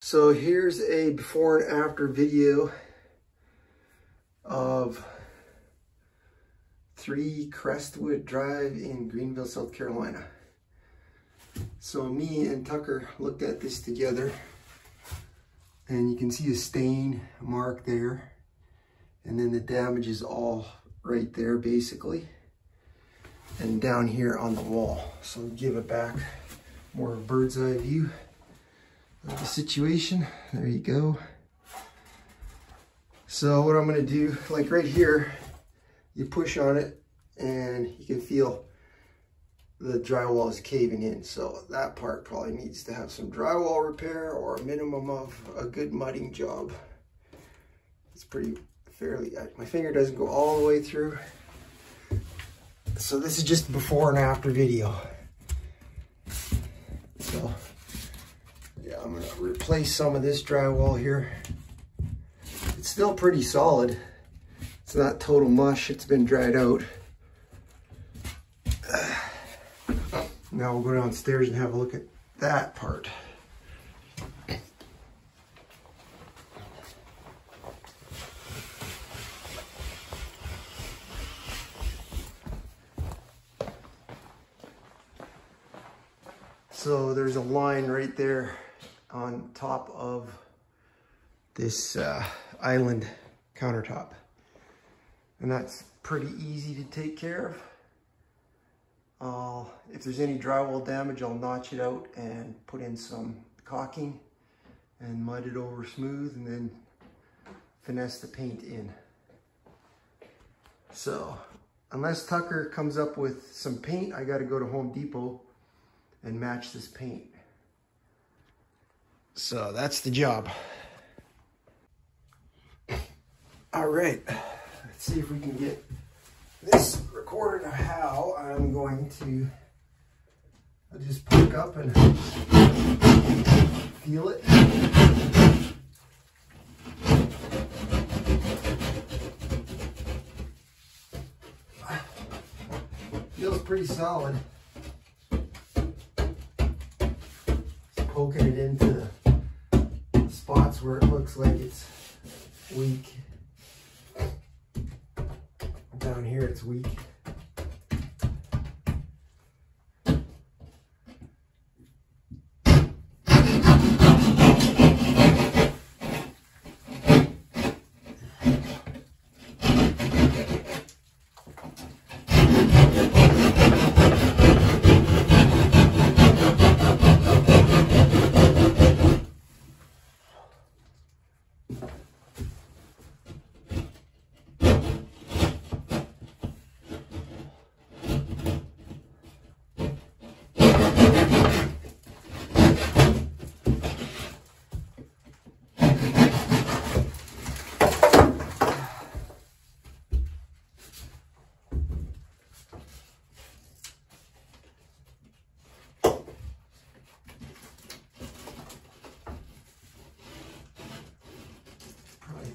So here's a before and after video of 3 Crestwood Drive in Greenville, South Carolina. So me and Tucker looked at this together, and you can see a stain mark there, and then the damage is all right there basically, and down here on the wall. So give it back more of a bird's eye view of the situation. There you go. So what I'm going to do, like right here, you push on it and you can feel the drywall is caving in. So that part probably needs to have some drywall repair or a minimum of a good mudding job. It's pretty fairly, my finger doesn't go all the way through. So this is just a before and after video. So yeah, I'm gonna replace some of this drywall here. It's still pretty solid. It's not total mush, it's been dried out. Now we'll go downstairs and have a look at that part. So there's a line right there on top of this island countertop, and that's pretty easy to take care of. If there's any drywall damage, I'll notch it out and put in some caulking and mud it over smooth, and then finesse the paint in. So unless Tucker comes up with some paint, I got to go to Home Depot and match this paint. So that's the job. All right, let's see if we can get this recorded of how I'm going to, I'll just perk up and feel it. Feels pretty solid. Poking it into the spots where it looks like it's weak. Down here it's weak.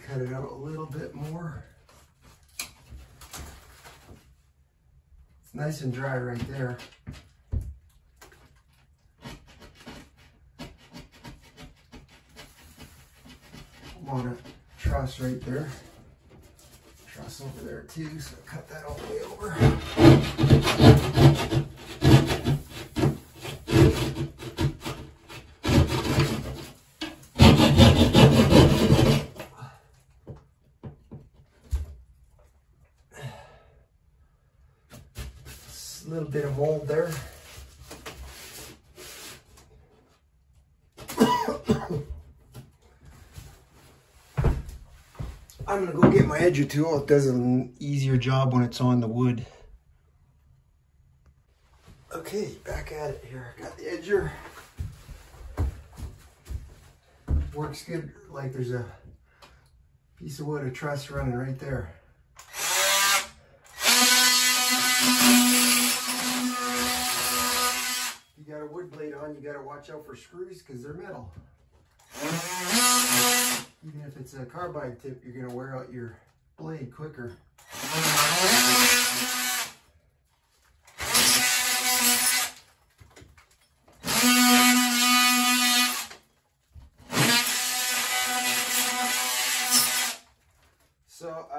Cut it out a little bit more. It's nice and dry right there. Want a truss right there. Truss over there too, so cut that all the way over. A little bit of mold there. I'm gonna go get my edger tool. It does an easier job when it's on the wood. Okay, back at it here. Got the edger. Works good. Like there's a piece of wood, a truss running right there. You got a wood blade on, you got to watch out for screws because they're metal. Even if it's a carbide tip, you're going to wear out your blade quicker.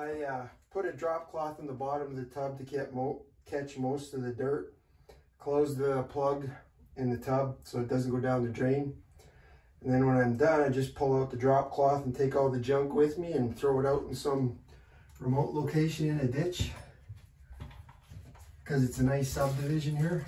I put a drop cloth in the bottom of the tub to catch most of the dirt. Close the plug in the tub so it doesn't go down the drain. And then when I'm done, I just pull out the drop cloth and take all the junk with me and throw it out in some remote location in a ditch, because it's a nice subdivision here.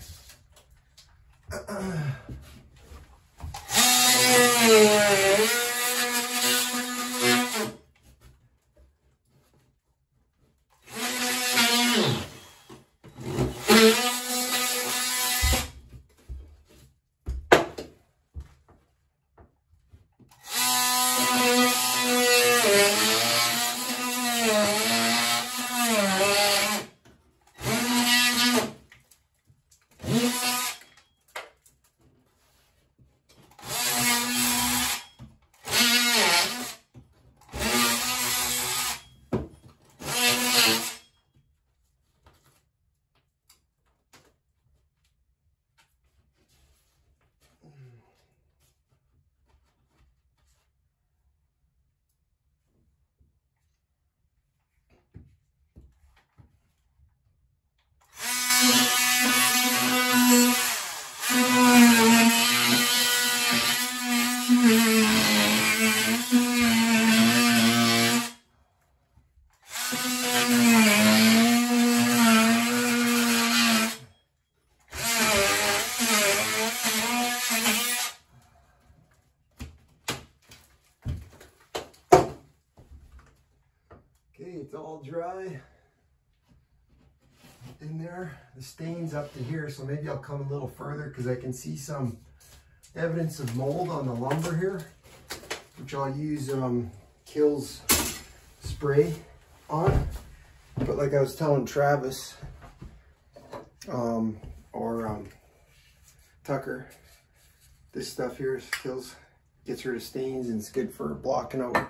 Okay, it's all dry in there. The stain's up to here, so maybe I'll come a little further because I can see some evidence of mold on the lumber here, which I'll use Kills spray on. But like I was telling Travis Tucker, this stuff here gets rid of stains and it's good for blocking out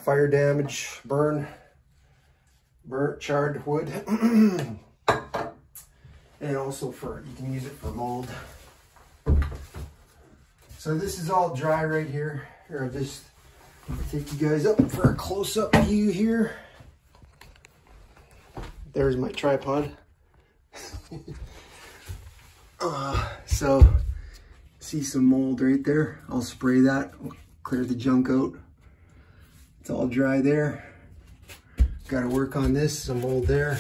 fire damage, burnt charred wood, and also you can use it for mold. So this is all dry right here. Here, I'll just take you guys up for a close-up view here. There's my tripod. So see some mold right there. I'll spray that, clear the junk out. It's all dry there. Got to work on this, some mold there,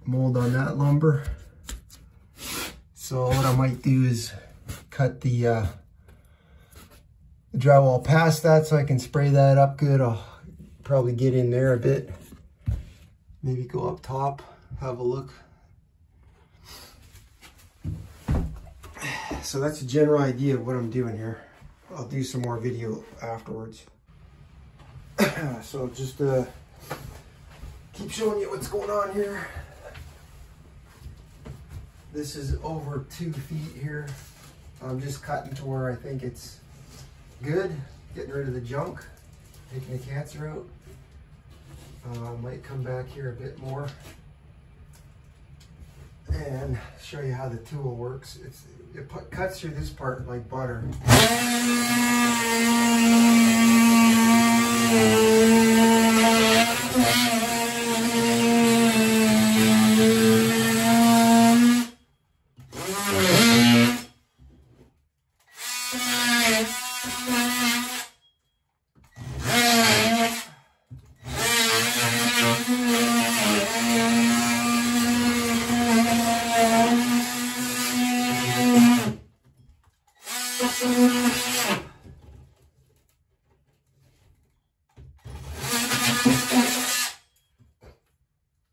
mold on that lumber. So what I might do is cut the drywall past that so I can spray that up good. I'll probably get in there a bit, maybe go up top, have a look. So that's a general idea of what I'm doing here. I'll do some more video afterwards. So just keep showing you what's going on here. This is over 2 feet here. I'm just cutting to where I think it's good, getting rid of the junk, taking the cancer out. Might come back here a bit more and show you how the tool works. It cuts through this part like butter.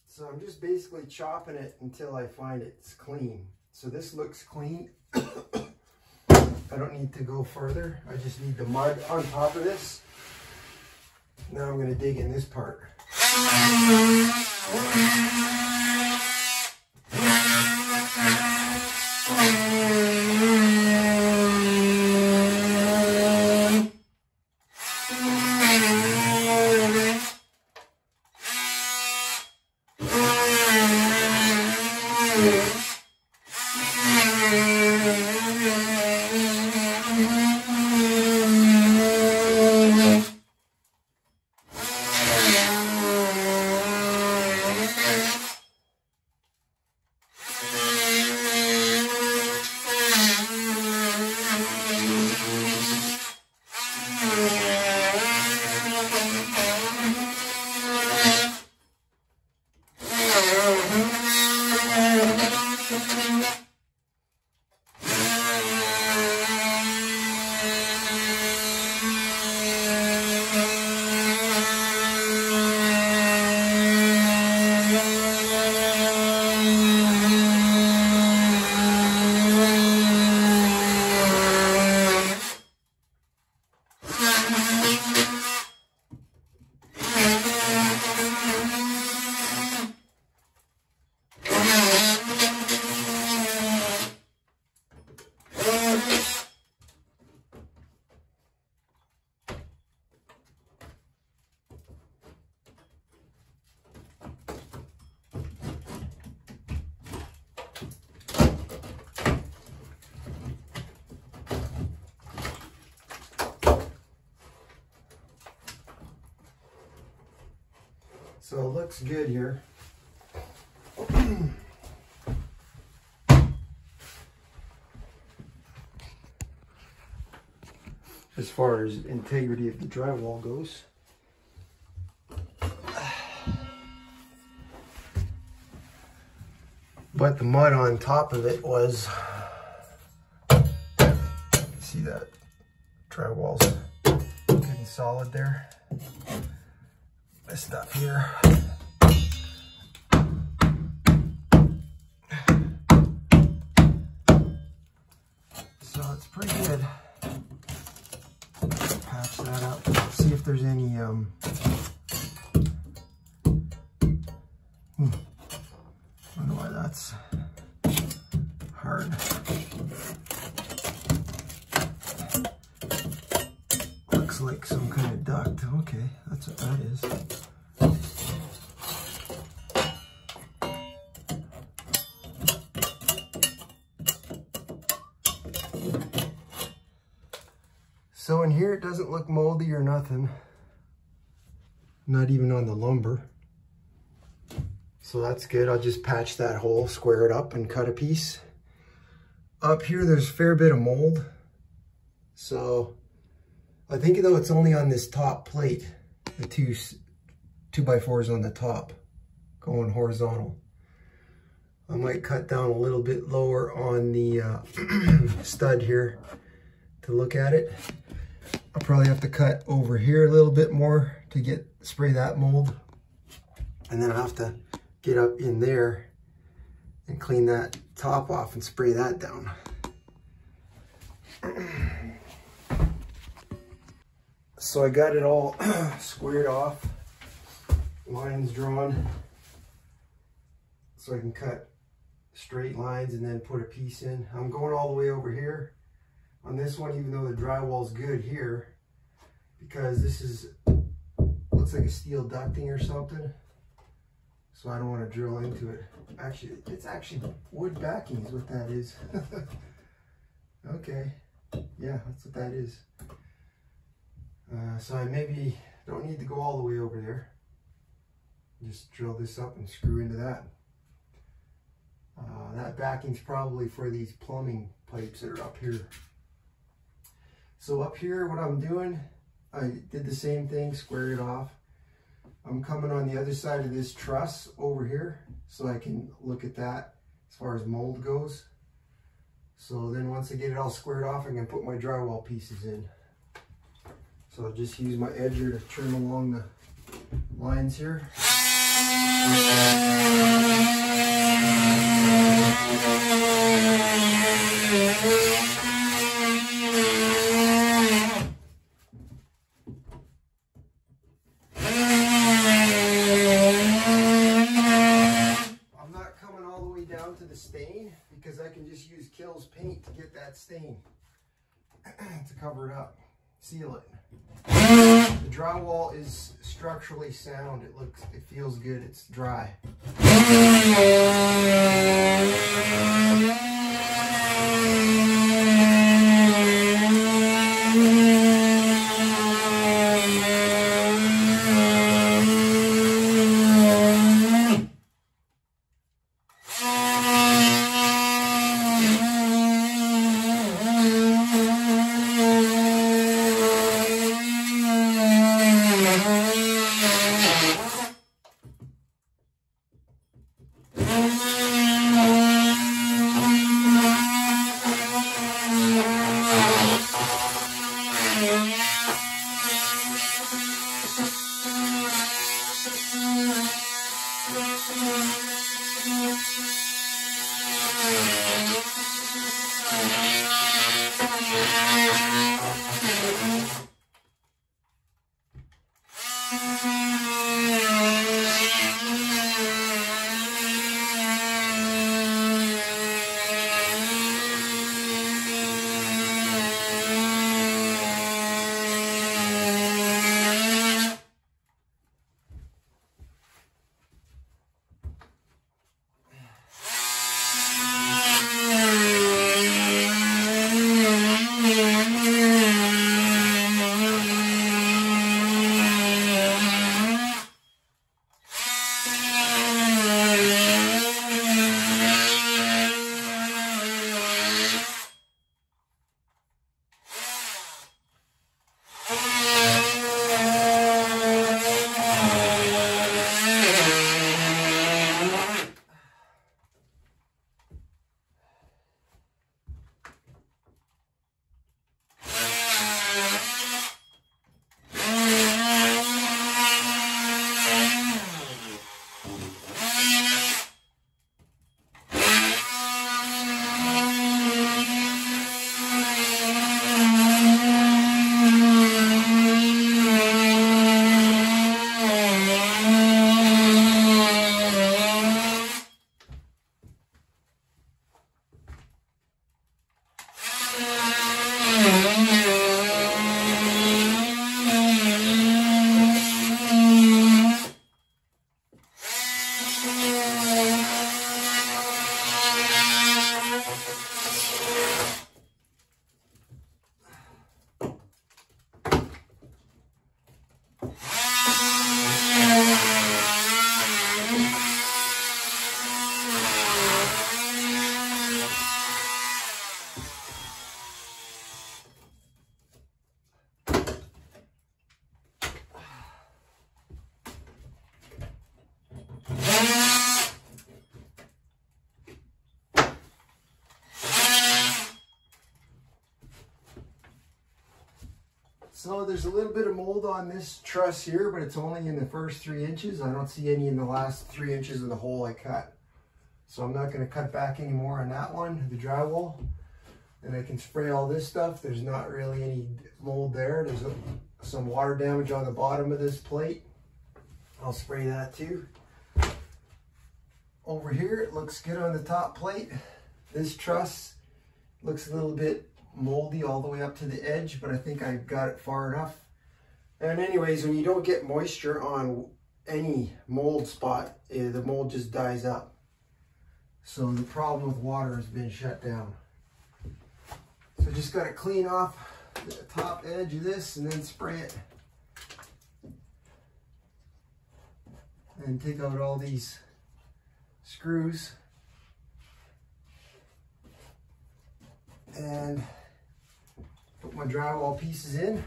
So I'm just basically chopping it until I find it's clean. So this looks clean. I don't need to go further. I just need the mud on top of this. Now I'm going to dig in this part. So it looks good here. As far as integrity of the drywall goes. But the mud on top of it was, see that drywall's good and solid there. This stuff here. So it's pretty good. Patch that up. See if there's any I don't know why that's hard. Looks like some kind of duct. Okay, that's what that is. So in here it doesn't look moldy or nothing. Not even on the lumber. So that's good. I'll just patch that hole, square it up, and cut a piece. Up here there's a fair bit of mold. So I think though it's only on this top plate, the two 2x4s on the top going horizontal. I might cut down a little bit lower on the stud here to look at it. I'll probably have to cut over here a little bit more to spray that mold. And then I'll have to get up in there and clean that top off and spray that down. So I got it all squared off, lines drawn, so I can cut straight lines and then put a piece in. I'm going all the way over here on this one, even though the drywall's good here, because this looks like a steel ducting or something. So I don't want to drill into it. Actually, it's actually wood backing is what that is. Okay, yeah, that's what that is. So I maybe don't need to go all the way over there. Just drill this up and screw into that. That backing's probably for these plumbing pipes that are up here. So up here, what I'm doing, I did the same thing, square it off. I'm coming on the other side of this truss over here so I can look at that as far as mold goes. So then once I get it all squared off, I can put my drywall pieces in. So I'll just use my edger to trim along the lines here. Stain, because I can just use Kilz paint to get that stain to cover it up, seal it. The drywall is structurally sound. It feels good. It's dry. So there's a little bit of mold on this truss here, but it's only in the first 3 inches. I don't see any in the last 3 inches of the hole I cut. So I'm not going to cut back anymore on that one, the drywall. And I can spray all this stuff. There's not really any mold there. There's some water damage on the bottom of this plate. I'll spray that too. Over here, it looks good on the top plate. This truss looks a little bit moldy all the way up to the edge, but I think I got it far enough. And anyways, when you don't get moisture on any mold spot, the mold just dies up. So the problem with water has been shut down. So just got to clean off the top edge of this and then spray it. And take out all these screws. And put my drywall pieces in.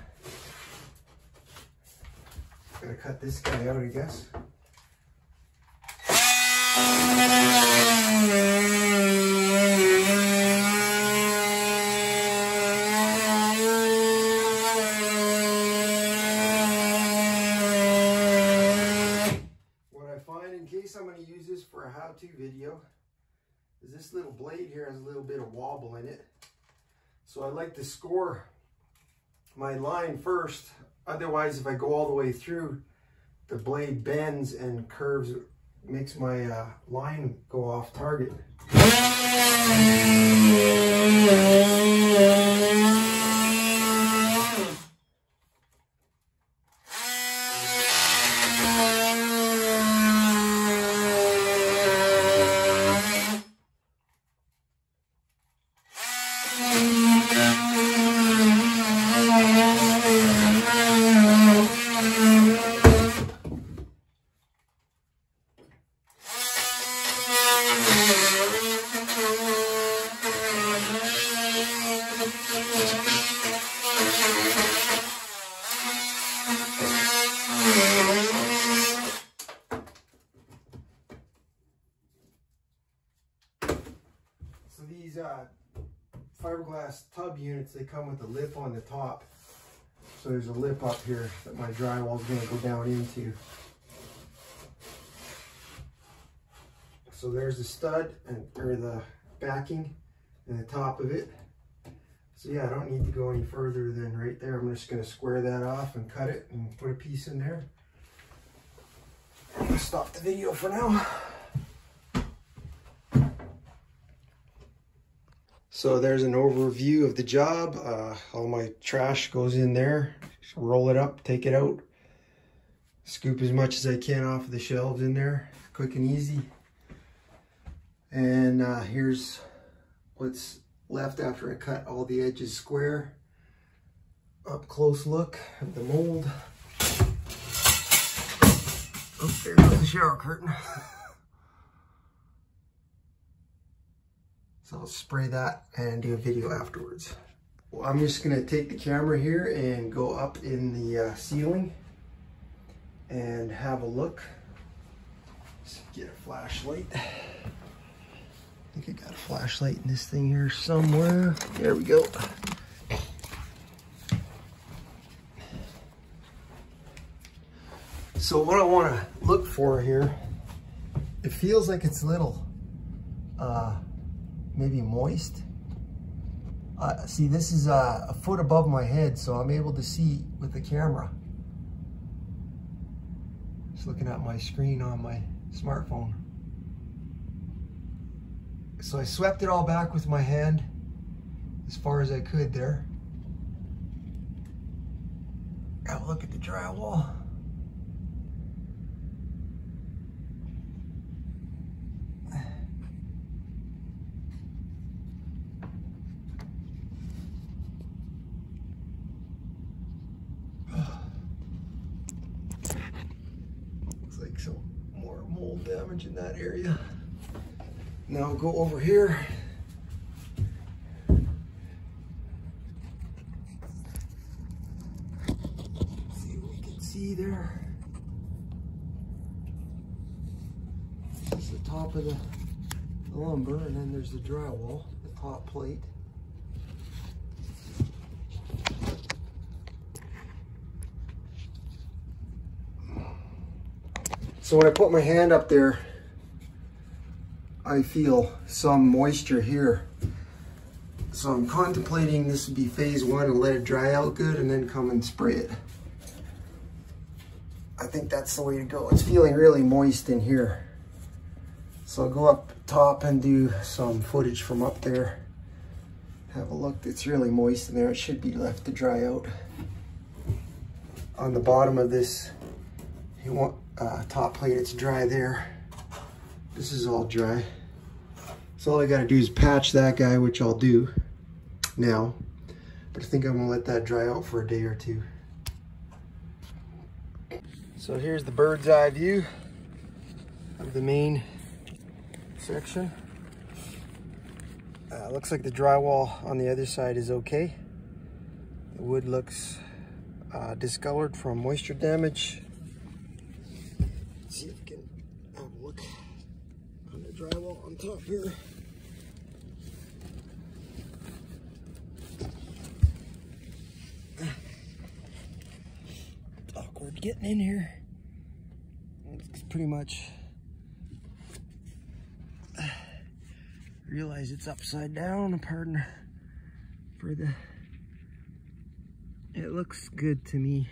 Gotta cut this guy out, I guess. What I find, in case I'm going to use this for a how-to video, is this little blade here has a little bit of wobble in it. So I like to score my line first. Otherwise, if I go all the way through, the blade bends and curves, makes my line go off target. So these fiberglass tub units, they come with a lip on the top. So there's a lip up here that my drywall is going to go down into. So there's the stud or the backing and the top of it. So yeah, I don't need to go any further than right there. I'm just going to square that off and cut it and put a piece in there. I'm going to stop the video for now. So there's an overview of the job. All my trash goes in there. Just roll it up, take it out. Scoop as much as I can off of the shelves in there. Quick and easy. And here's what's left after I cut all the edges square. Up close look of the mold. Oh, there goes the shower curtain. So I'll spray that and do a video afterwards. Well, I'm just gonna take the camera here and go up in the ceiling and have a look. Let's get a flashlight. I think I got a flashlight in this thing here somewhere. There we go. So what I want to look for here, it feels like it's a little maybe moist. See, this is a foot above my head, so I'm able to see with the camera. Just looking at my screen on my smartphone. So I swept it all back with my hand as far as I could there. Have a look at the drywall. Looks like some more mold damage in that area. Now I'll go over here. See what we can see there. This is the top of the lumber, and then there's the drywall, the top plate. So when I put my hand up there, I feel some moisture here. So I'm contemplating this would be phase one and let it dry out good and then come and spray it. I think that's the way to go. It's feeling really moist in here. So I'll go up top and do some footage from up there. Have a look. It's really moist in there. It should be left to dry out. On the bottom of this, you want top plate, it's dry there. This is all dry. So all I gotta do is patch that guy, which I'll do now. But I think I'm gonna let that dry out for a day or two. So here's the bird's eye view of the main section. Looks like the drywall on the other side is okay. The wood looks discolored from moisture damage. Let's see if we can have a look on the drywall on top here. It's awkward getting in here. It's pretty much realize it's upside down, pardon for the, it looks good to me.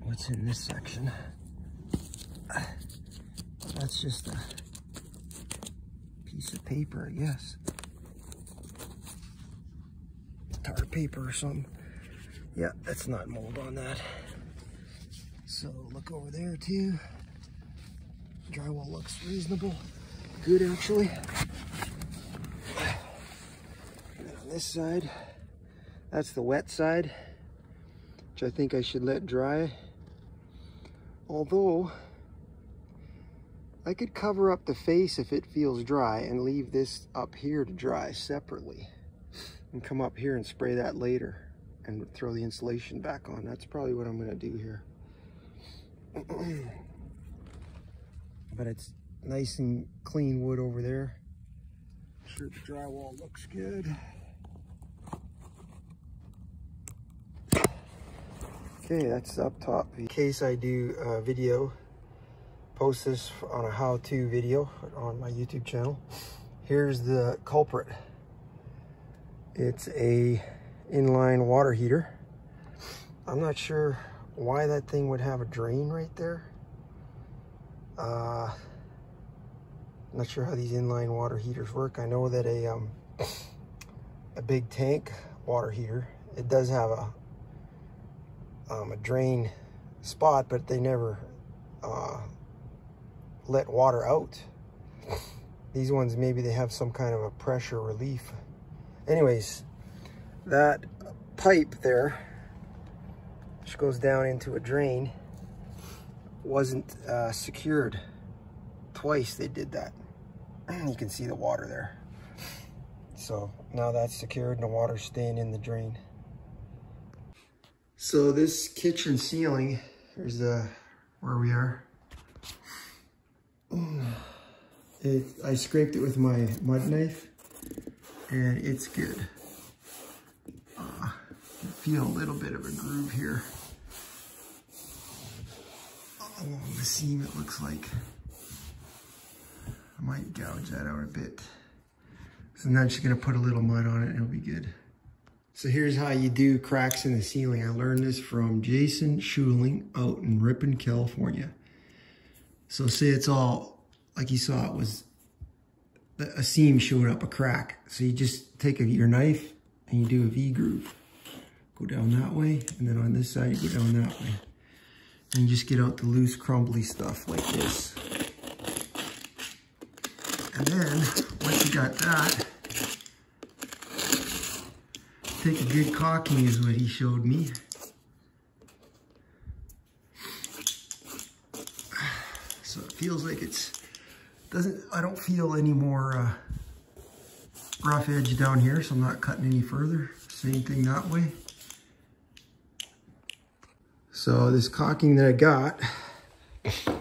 What's in this section? That's just a piece of paper, I guess. Tar paper or something. Yeah, that's not mold on that. So look over there too. Drywall looks reasonable. Good actually. And on this side, that's the wet side, which I think I should let dry. Although, I could cover up the face if it feels dry and leave this up here to dry separately. And come up here and spray that later and throw the insulation back on. That's probably what I'm gonna do here. But it's nice and clean wood over there. I'm sure the drywall looks good. Okay, that's up top. In case I do a video, post this on a how-to video on my YouTube channel. Here's the culprit. It's a inline water heater. I'm not sure why that thing would have a drain right there. I'm not sure how these inline water heaters work. I know that a big tank water heater, it does have a drain spot, but they never let water out. These ones, maybe they have some kind of a pressure relief. Anyways, that pipe there, which goes down into a drain, wasn't secured. Twice they did that. You can see the water there. So now that's secured and the water's staying in the drain. So this kitchen ceiling, here's where we are. I scraped it with my mud knife and it's good. You feel a little bit of a groove here along the seam, it looks like. I might gouge that out a bit. So now I'm just gonna put a little mud on it and it'll be good. So here's how you do cracks in the ceiling. I learned this from Jason Schuling out in Ripon, California. So say it's all, like you saw, it was, a seam showed up, a crack. So you just take your knife and you do a V groove. Go down that way, and then on this side, you go down that way. And you just get out the loose, crumbly stuff like this. And then, once you got that, take a good caulking is what he showed me. So it feels like I don't feel any more rough edge down here, so I'm not cutting any further. Same thing that way. So this caulking that I got, I'll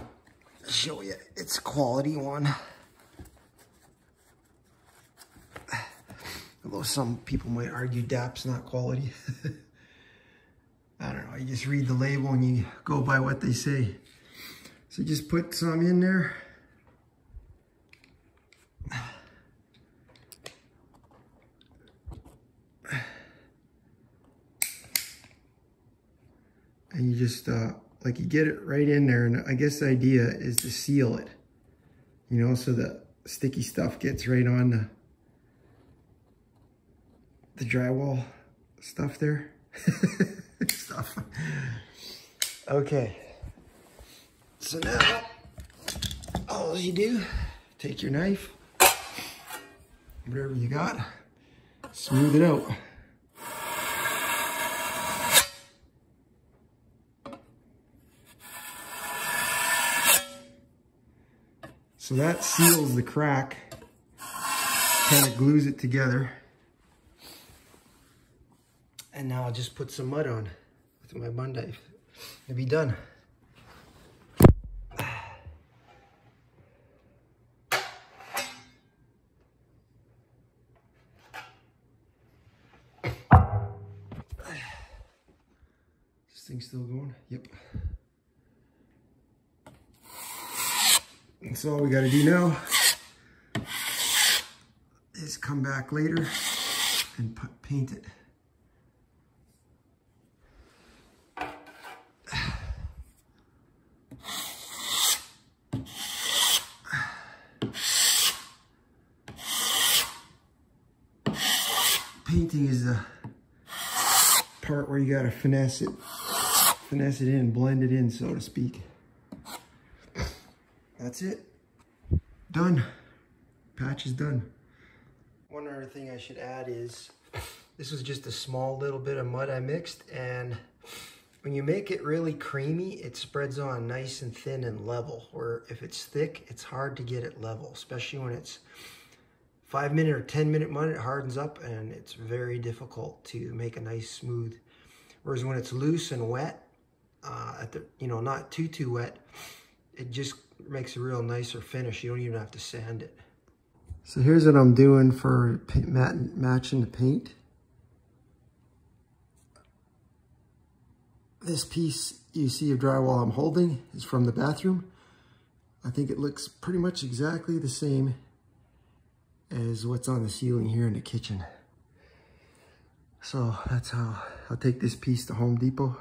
show you, it's a quality one. Although some people might argue DAP's not quality. I don't know, you just read the label and you go by what they say. So just put some in there. And you just, like you get it right in there, and I guess the idea is to seal it, you know, so the sticky stuff gets right on the drywall stuff there. Stuff. Okay. So now, all you do, take your knife, whatever you got, smooth it out. So that seals the crack, kind of glues it together. And now I'll just put some mud on with my mud knife. It'll be done. This thing's still going? Yep. And so all we got to do now is come back later and paint it. Painting is the part where you got to finesse it in, blend it in, so to speak. That's it. Done. Patch is done. One other thing I should add is, this was just a small little bit of mud I mixed, and when you make it really creamy, it spreads on nice and thin and level, where if it's thick, it's hard to get it level, especially when it's 5-minute or 10-minute mud, it hardens up and it's very difficult to make a nice smooth. Whereas when it's loose and wet, not too wet, it just makes a real nicer finish. You don't even have to sand it. So here's what I'm doing for matching the paint. This piece you see of drywall I'm holding is from the bathroom. I think it looks pretty much exactly the same as what's on the ceiling here in the kitchen. So that's how I'll take this piece to Home Depot,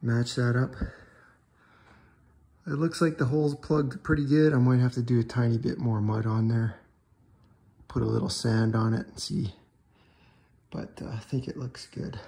match that up. It looks like the hole's plugged pretty good. I might have to do a tiny bit more mud on there. Put a little sand on it and see. But I think it looks good.